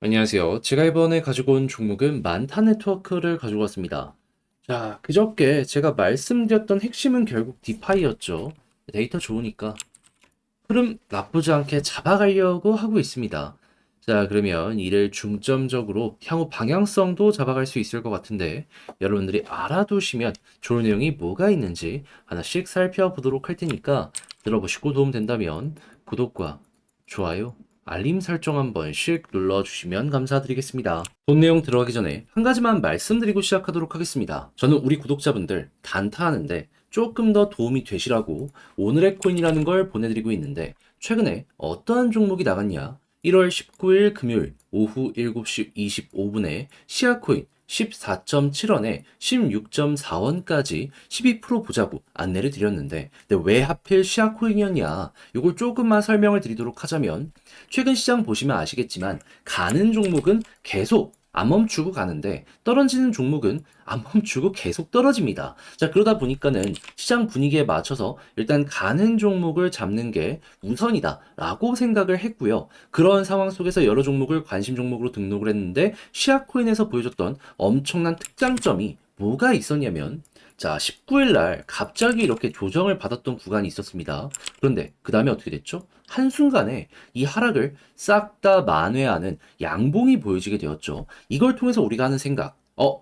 안녕하세요. 제가 이번에 가지고 온 종목은 만타 네트워크를 가지고 왔습니다. 자, 그저께 제가 말씀드렸던 핵심은 결국 디파이였죠. 데이터 좋으니까 흐름 나쁘지 않게 잡아가려고 하고 있습니다. 자, 그러면 이를 중점적으로 향후 방향성도 잡아갈 수 있을 것 같은데 여러분들이 알아두시면 좋은 내용이 뭐가 있는지 하나씩 살펴보도록 할 테니까 들어보시고 도움된다면 구독과 좋아요, 알림 설정 한 번씩 눌러주시면 감사드리겠습니다. 본 내용 들어가기 전에 한 가지만 말씀드리고 시작하도록 하겠습니다. 저는 우리 구독자분들 단타하는데 조금 더 도움이 되시라고 오늘의 코인이라는 걸 보내드리고 있는데 최근에 어떠한 종목이 나갔냐? 1월 19일 금요일 오후 7시 25분에 시아코인 14.7원에 16.4원까지 12% 보자고 안내를 드렸는데 근데 왜 하필 시아코인이었냐? 이걸 조금만 설명을 드리도록 하자면 최근 시장 보시면 아시겠지만 가는 종목은 계속 안 멈추고 가는데 떨어지는 종목은 안 멈추고 계속 떨어집니다. 자, 그러다 보니까는 시장 분위기에 맞춰서 일단 가는 종목을 잡는 게 우선이다라고 생각을 했고요. 그런 상황 속에서 여러 종목을 관심 종목으로 등록을 했는데 시아코인에서 보여줬던 엄청난 특장점이 뭐가 있었냐면 자, 19일 날 갑자기 이렇게 조정을 받았던 구간이 있었습니다. 그런데 그 다음에 어떻게 됐죠? 한순간에 이 하락을 싹 다 만회하는 양봉이 보여지게 되었죠. 이걸 통해서 우리가 하는 생각,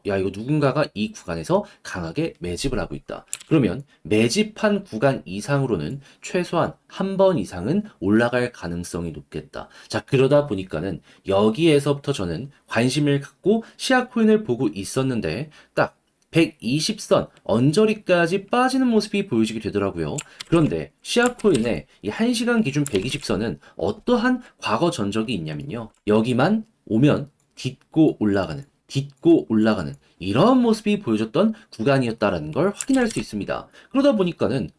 야, 이거 누군가가 이 구간에서 강하게 매집을 하고 있다. 그러면 매집한 구간 이상으로는 최소한 한 번 이상은 올라갈 가능성이 높겠다. 자, 그러다 보니까는 여기에서부터 저는 관심을 갖고 시아코인을 보고 있었는데 딱 120선 언저리까지 빠지는 모습이 보여지게 되더라고요. 그런데 시아코인의 이 1시간 기준 120선은 어떠한 과거 전적이 있냐면요. 여기만 오면 딛고 올라가는 이런 모습이 보여줬던 구간이었다라는 걸 확인할 수 있습니다. 그러다 보니까는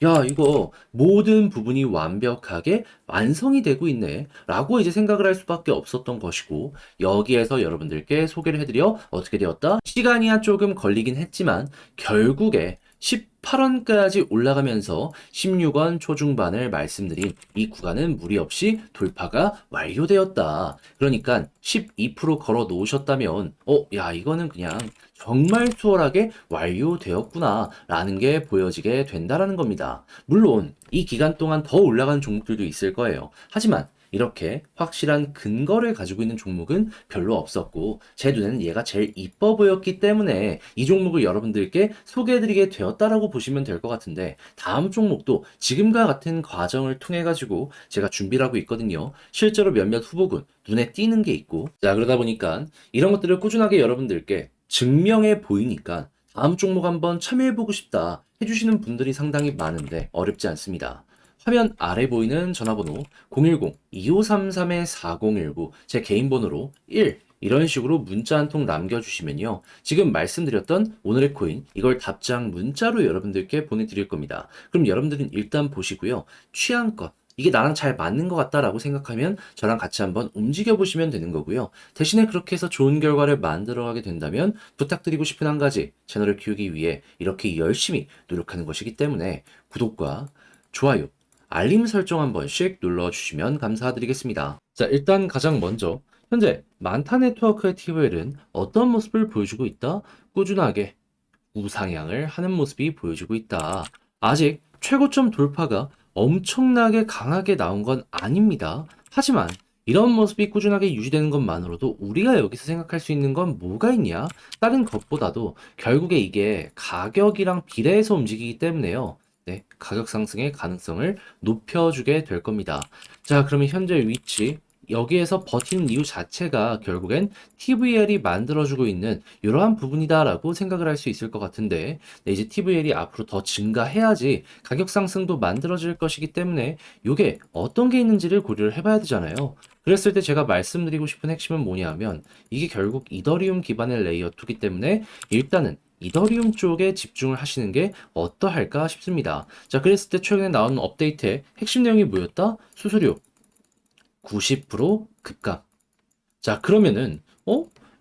야, 이거 모든 부분이 완벽하게 완성이 되고 있네. 라고 이제 생각을 할 수밖에 없었던 것이고, 여기에서 여러분들께 소개를 해드려 어떻게 되었다? 시간이야 조금 걸리긴 했지만, 결국에 18원까지 올라가면서 16원 초중반을 말씀드린 이 구간은 무리 없이 돌파가 완료되었다. 그러니까 12% 걸어 놓으셨다면, 야, 이거는 그냥 정말 수월하게 완료되었구나 라는 게 보여지게 된다라는 겁니다. 물론 이 기간 동안 더 올라간 종목들도 있을 거예요. 하지만 이렇게 확실한 근거를 가지고 있는 종목은 별로 없었고 제 눈에는 얘가 제일 이뻐 보였기 때문에 이 종목을 여러분들께 소개해드리게 되었다라고 보시면 될 것 같은데 다음 종목도 지금과 같은 과정을 통해 가지고 제가 준비를 하고 있거든요. 실제로 몇몇 후보군 눈에 띄는 게 있고 자 그러다 보니까 이런 것들을 꾸준하게 여러분들께 증명해 보이니까 다음 종목 한번 참여해보고 싶다 해주시는 분들이 상당히 많은데 어렵지 않습니다. 화면 아래 보이는 전화번호 010-2533-4019 제 개인 번호로 1 이런 식으로 문자 한 통 남겨주시면요. 지금 말씀드렸던 오늘의 코인 이걸 답장 문자로 여러분들께 보내드릴 겁니다. 그럼 여러분들은 일단 보시고요. 취향껏 이게 나랑 잘 맞는 것 같다라고 생각하면 저랑 같이 한번 움직여 보시면 되는 거고요. 대신에 그렇게 해서 좋은 결과를 만들어가게 된다면 부탁드리고 싶은 한 가지 채널을 키우기 위해 이렇게 열심히 노력하는 것이기 때문에 구독과 좋아요, 알림 설정 한 번씩 눌러주시면 감사드리겠습니다. 자, 일단 가장 먼저 현재 만타 네트워크의 TVL은 어떤 모습을 보여주고 있다? 꾸준하게 우상향을 하는 모습이 보여지고 있다. 아직 최고점 돌파가 엄청나게 강하게 나온 건 아닙니다. 하지만 이런 모습이 꾸준하게 유지되는 것만으로도 우리가 여기서 생각할 수 있는 건 뭐가 있냐? 다른 것보다도 결국에 이게 가격이랑 비례해서 움직이기 때문에요. 네, 가격 상승의 가능성을 높여주게 될 겁니다. 자, 그러면 현재 위치, 여기에서 버티는 이유 자체가 결국엔 TVL이 만들어주고 있는 이러한 부분이다라고 생각을 할 수 있을 것 같은데 네, 이제 TVL이 앞으로 더 증가해야지 가격 상승도 만들어질 것이기 때문에 이게 어떤 게 있는지를 고려를 해봐야 되잖아요. 그랬을 때 제가 말씀드리고 싶은 핵심은 뭐냐면 이게 결국 이더리움 기반의 레이어 2기 때문에 일단은 이더리움 쪽에 집중을 하시는 게 어떠할까 싶습니다. 자, 그랬을 때 최근에 나온 업데이트의 핵심 내용이 뭐였다? 수수료 90% 급감. 자, 그러면은,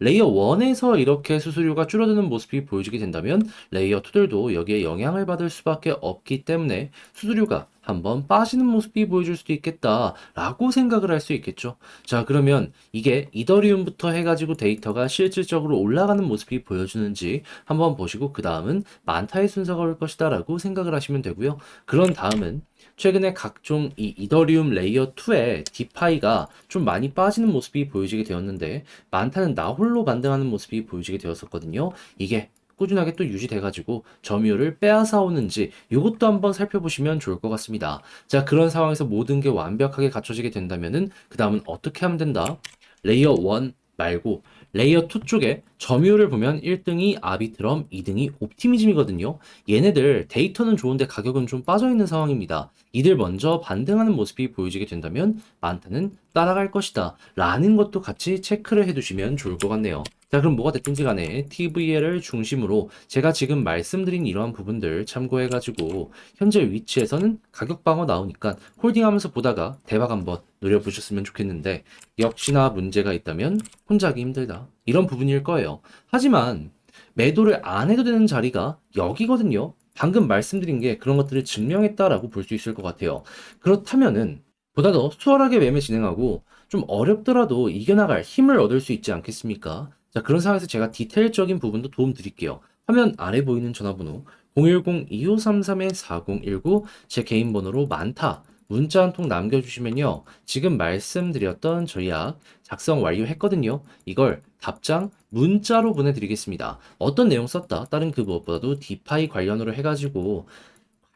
레이어 1에서 이렇게 수수료가 줄어드는 모습이 보여지게 된다면 레이어 2들도 여기에 영향을 받을 수밖에 없기 때문에 수수료가 한번 빠지는 모습이 보여줄 수도 있겠다라고 생각을 할 수 있겠죠. 자, 그러면 이게 이더리움부터 해가지고 데이터가 실질적으로 올라가는 모습이 보여주는지 한번 보시고 그 다음은 만타의 순서가 올 것이다라고 생각을 하시면 되고요. 그런 다음은 최근에 각종 이 이더리움 레이어 2의 디파이가 좀 많이 빠지는 모습이 보여지게 되었는데 만타는 나 홀로 반등하는 모습이 보여지게 되었었거든요. 이게 꾸준하게 또 유지돼가지고 점유율을 빼앗아 오는지 이것도 한번 살펴보시면 좋을 것 같습니다. 자, 그런 상황에서 모든 게 완벽하게 갖춰지게 된다면은 그 다음은 어떻게 하면 된다? 레이어 1 말고 레이어 2 쪽에 점유율을 보면 1등이 아비트럼, 2등이 옵티미즘이거든요. 얘네들 데이터는 좋은데 가격은 좀 빠져있는 상황입니다. 이들 먼저 반등하는 모습이 보여지게 된다면 만타는 따라갈 것이다 라는 것도 같이 체크를 해두시면 좋을 것 같네요. 자, 그럼 뭐가 됐든지 간에 TVL을 중심으로 제가 지금 말씀드린 이러한 부분들 참고해가지고 현재 위치에서는 가격 방어 나오니까 홀딩하면서 보다가 대박 한번 노려보셨으면 좋겠는데 역시나 문제가 있다면 혼자 하기 힘들다. 이런 부분일 거예요. 하지만 매도를 안 해도 되는 자리가 여기거든요. 방금 말씀드린 게 그런 것들을 증명했다라고 볼 수 있을 것 같아요. 그렇다면은 보다 더 수월하게 매매 진행하고 좀 어렵더라도 이겨나갈 힘을 얻을 수 있지 않겠습니까? 자, 그런 상황에서 제가 디테일적인 부분도 도움 드릴게요. 화면 아래 보이는 전화번호 010-2533-4019 제 개인 번호로 많다. 문자 한 통 남겨주시면요. 지금 말씀드렸던 전략 작성 완료했거든요. 이걸 답장 문자로 보내드리겠습니다. 어떤 내용 썼다? 다른 그 무엇보다도 디파이 관련으로 해가지고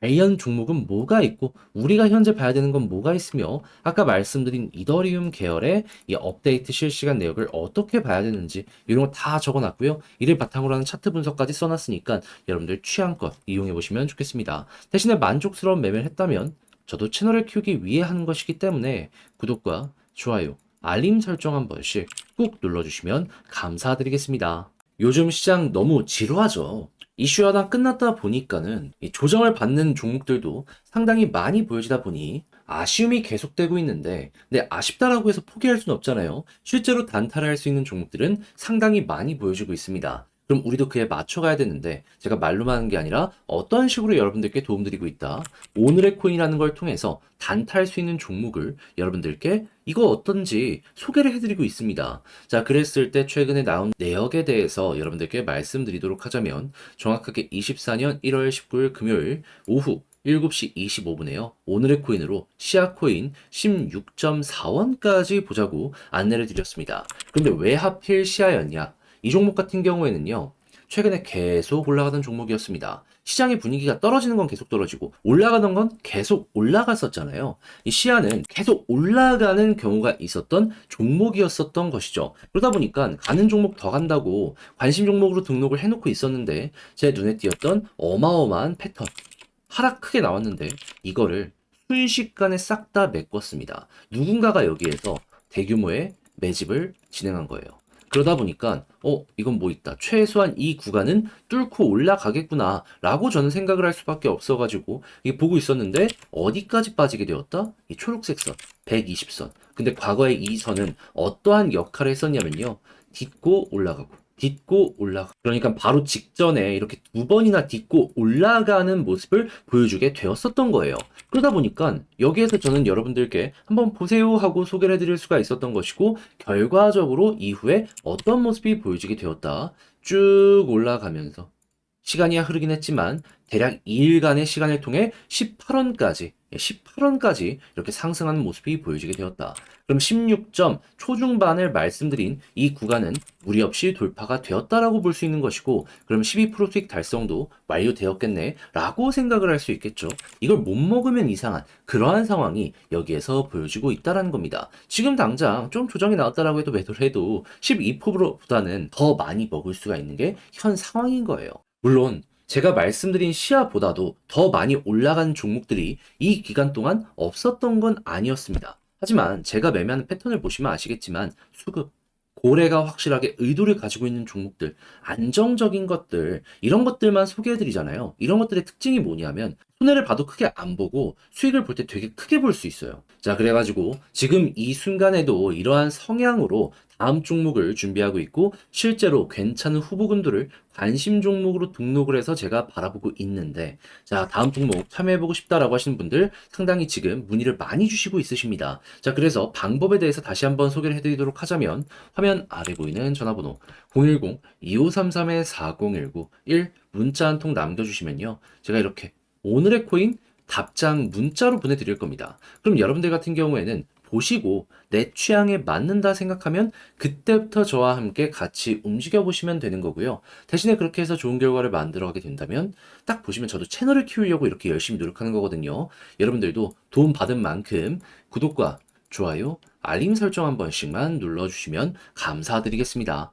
관련 종목은 뭐가 있고 우리가 현재 봐야 되는 건 뭐가 있으며 아까 말씀드린 이더리움 계열의 이 업데이트 실시간 내역을 어떻게 봐야 되는지 이런 거 다 적어놨고요. 이를 바탕으로 하는 차트 분석까지 써놨으니까 여러분들 취향껏 이용해 보시면 좋겠습니다. 대신에 만족스러운 매매를 했다면 저도 채널을 키우기 위해 하는 것이기 때문에 구독과 좋아요, 알림 설정 한 번씩 꾹 눌러주시면 감사드리겠습니다. 요즘 시장 너무 지루하죠. 이슈 하나 끝났다 보니까는 이 조정을 받는 종목들도 상당히 많이 보여지다 보니 아쉬움이 계속되고 있는데, 근데 아쉽다라고 해서 포기할 수는 없잖아요. 실제로 단타를 할 수 있는 종목들은 상당히 많이 보여지고 있습니다. 그럼 우리도 그에 맞춰가야 되는데, 제가 말로만 하는 게 아니라 어떤 식으로 여러분들께 도움드리고 있다. 오늘의 코인이라는 걸 통해서 단타할 수 있는 종목을 여러분들께 이거 어떤지 소개를 해드리고 있습니다. 자, 그랬을 때 최근에 나온 내역에 대해서 여러분들께 말씀드리도록 하자면 정확하게 24년 1월 19일 금요일 오후 7시 25분에요. 오늘의 코인으로 시아코인 16.4원까지 보자고 안내를 드렸습니다. 근데 왜 하필 시아였냐? 이 종목 같은 경우에는요. 최근에 계속 올라가던 종목이었습니다. 시장의 분위기가 떨어지는 건 계속 떨어지고 올라가던 건 계속 올라갔었잖아요. 이 시야는 계속 올라가는 경우가 있었던 종목이었었던 것이죠. 그러다 보니까 가는 종목 더 간다고 관심 종목으로 등록을 해놓고 있었는데 제 눈에 띄었던 어마어마한 패턴 하락 크게 나왔는데 이거를 순식간에 싹 다 메꿨습니다. 누군가가 여기에서 대규모의 매집을 진행한 거예요. 그러다 보니까 이건 뭐 있다. 최소한 이 구간은 뚫고 올라가겠구나 라고 저는 생각을 할 수밖에 없어가지고 이게 보고 있었는데 어디까지 빠지게 되었다? 이 초록색 선 120선. 근데 과거에 이 선은 어떠한 역할을 했었냐면요. 딛고 올라가고 딛고 올라가. 그러니까 바로 직전에 이렇게 두 번이나 딛고 올라가는 모습을 보여주게 되었었던 거예요. 그러다 보니까 여기에서 저는 여러분들께 한번 보세요 하고 소개를 해드릴 수가 있었던 것이고 결과적으로 이후에 어떤 모습이 보여지게 되었다. 쭉 올라가면서 시간이 흐르긴 했지만 대략 2일간의 시간을 통해 18원까지 이렇게 상승하는 모습이 보여지게 되었다. 그럼 16점 초중반을 말씀드린 이 구간은 무리 없이 돌파가 되었다라고 볼 수 있는 것이고 그럼 12% 수익 달성도 완료되었겠네 라고 생각을 할 수 있겠죠. 이걸 못 먹으면 이상한 그러한 상황이 여기에서 보여지고 있다는 겁니다. 지금 당장 좀 조정이 나왔다라고 해도 매도를 해도 12%보다는 더 많이 먹을 수가 있는 게 현 상황인 거예요. 물론 제가 말씀드린 시야보다도 더 많이 올라간 종목들이 이 기간 동안 없었던 건 아니었습니다. 하지만 제가 매매하는 패턴을 보시면 아시겠지만 수급, 고래가 확실하게 의도를 가지고 있는 종목들, 안정적인 것들, 이런 것들만 소개해드리잖아요. 이런 것들의 특징이 뭐냐면 손해를 봐도 크게 안 보고 수익을 볼 때 되게 크게 볼 수 있어요. 자, 그래가지고 지금 이 순간에도 이러한 성향으로 다음 종목을 준비하고 있고 실제로 괜찮은 후보군들을 관심 종목으로 등록을 해서 제가 바라보고 있는데 자, 다음 종목 참여해보고 싶다라고 하시는 분들 상당히 지금 문의를 많이 주시고 있으십니다. 자, 그래서 방법에 대해서 다시 한번 소개를 해드리도록 하자면 화면 아래 보이는 전화번호 010-2533-4019 1 문자 한 통 남겨주시면요. 제가 이렇게 오늘의 코인 답장 문자로 보내드릴 겁니다. 그럼 여러분들 같은 경우에는 보시고 내 취향에 맞는다 생각하면 그때부터 저와 함께 같이 움직여 보시면 되는 거고요. 대신에 그렇게 해서 좋은 결과를 만들어 가게 된다면 딱 보시면 저도 채널을 키우려고 이렇게 열심히 노력하는 거거든요. 여러분들도 도움 받은 만큼 구독과 좋아요, 알림 설정 한 번씩만 눌러주시면 감사드리겠습니다.